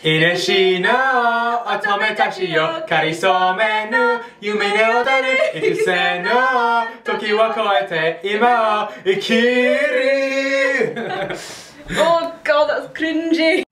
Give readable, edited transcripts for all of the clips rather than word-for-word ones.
Ineshi no otome tachi yo karisome nu yume ne odaru ikusei no toki wa koete ima o ikiru. Oh god, that's cringy.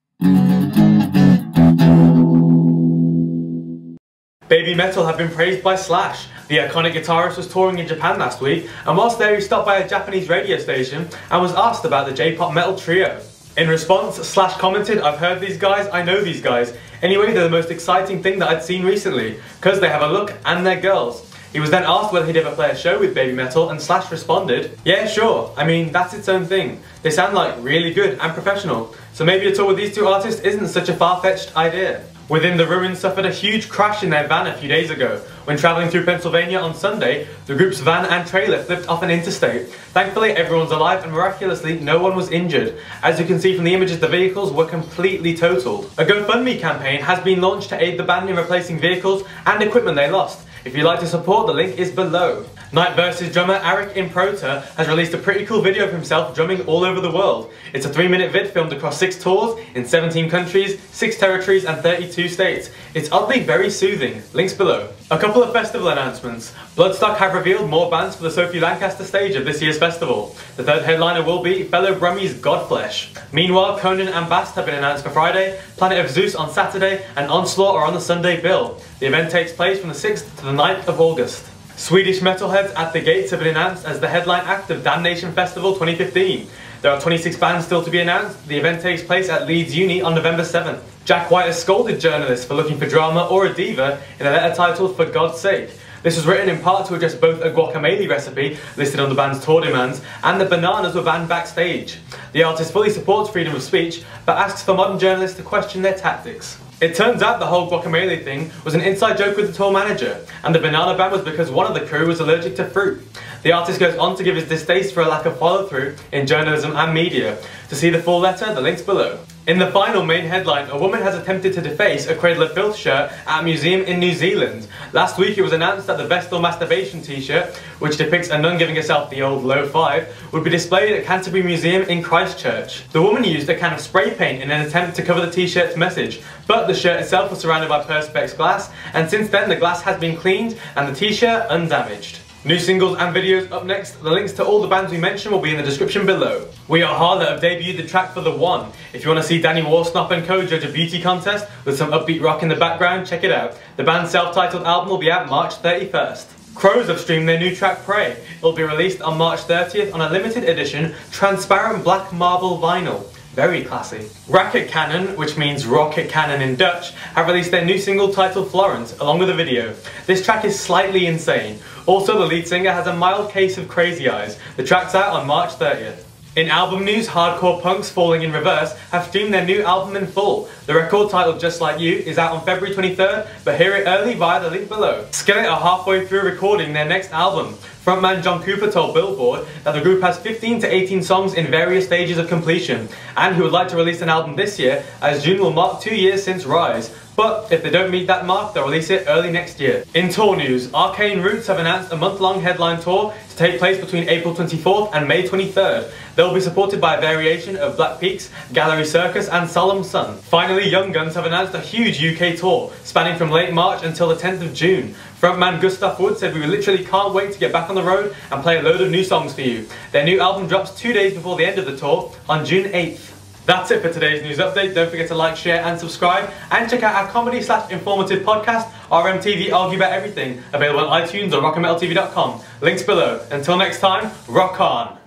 Babymetal have been praised by Slash. The iconic guitarist was touring in Japan last week, and whilst there he stopped by a Japanese radio station and was asked about the J-pop metal trio. In response, Slash commented, "I've heard these guys, I know these guys. Anyway, they're the most exciting thing that I'd seen recently, because they have a look and they're girls." He was then asked whether he'd ever play a show with Babymetal, and Slash responded, "Yeah, sure. I mean, that's its own thing. They sound like really good and professional. So maybe a tour with these two artists isn't such a far-fetched idea." Within the Ruins suffered a huge crash in their van a few days ago. When travelling through Pennsylvania on Sunday, the group's van and trailer flipped off an interstate. Thankfully, everyone's alive and miraculously, no one was injured. As you can see from the images, the vehicles were completely totaled. A GoFundMe campaign has been launched to aid the band in replacing vehicles and equipment they lost. If you'd like to support, the link is below. Night vs drummer Arik Improta has released a pretty cool video of himself drumming all over the world. It's a 3-minute vid filmed across 6 tours, in 17 countries, 6 territories and 32 states. It's oddly very soothing. Links below. A couple of festival announcements. Bloodstock have revealed more bands for the Sophie Lancaster stage of this year's festival. The third headliner will be fellow Brummies Godflesh. Meanwhile, Conan and Bast have been announced for Friday, Planet of Zeus on Saturday, and Onslaught are on the Sunday bill. The event takes place from the 6th to the 9th of August. Swedish metalheads At the Gates have been announced as the headline act of Damnation Festival 2015. There are 26 bands still to be announced. The event takes place at Leeds Uni on November 7th. Jack White has scolded journalists for looking for drama or a diva in a letter titled "For God's Sake." This was written in part to address both a guacamole recipe listed on the band's tour demands and the bananas were banned backstage. The artist fully supports freedom of speech but asks for modern journalists to question their tactics. It turns out the whole guacamole thing was an inside joke with the tour manager, and the banana ban was because one of the crew was allergic to fruit. The artist goes on to give his distaste for a lack of follow-through in journalism and media. To see the full letter, the link's below. In the final main headline, a woman has attempted to deface a Cradle of Filth shirt at a museum in New Zealand. Last week it was announced that the Vestal Masturbation t-shirt, which depicts a nun giving herself the old low five, would be displayed at Canterbury Museum in Christchurch. The woman used a can of spray paint in an attempt to cover the t-shirt's message, but the shirt itself was surrounded by perspex glass, and since then the glass has been cleaned and the t-shirt undamaged. New singles and videos up next. The links to all the bands we mentioned will be in the description below. We Are Harder have debuted the track for The One. If you want to see Danny Warsnop and co judge a beauty contest with some upbeat rock in the background, check it out. The band's self-titled album will be out March 31st. Crows have streamed their new track Prey. It will be released on March 30th on a limited edition transparent black marble vinyl. Very classy. Racket Cannon, which means rocket cannon in Dutch, have released their new single titled Florence, along with a video. This track is slightly insane. Also, the lead singer has a mild case of crazy eyes. The track's out on March 30th. In album news, hardcore punks Falling in Reverse have streamed their new album in full. The record, titled Just Like You, is out on February 23rd, but hear it early via the link below. Skillet are halfway through recording their next album. Frontman John Cooper told Billboard that the group has 15 to 18 songs in various stages of completion, and he would like to release an album this year, as June will mark 2 years since Rise. But if they don't meet that mark, they'll release it early next year. In tour news, Arcane Roots have announced a month-long headline tour to take place between April 24th and May 23rd. They'll be supported by a variation of Black Peaks, Gallery Circus and Solemn Sun. Finally, Young Guns have announced a huge UK tour, spanning from late March until the 10th of June. Frontman Gustav Wood said, "We literally can't wait to get back on the road and play a load of new songs for you." Their new album drops 2 days before the end of the tour, on June 8th. That's it for today's news update. Don't forget to like, share and subscribe, and check out our comedy/informative podcast, RMTV Argue About Everything, available on iTunes or rockandmetaltv.com. Links below. Until next time, rock on!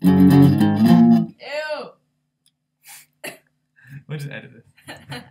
Ew. We'll just edit this.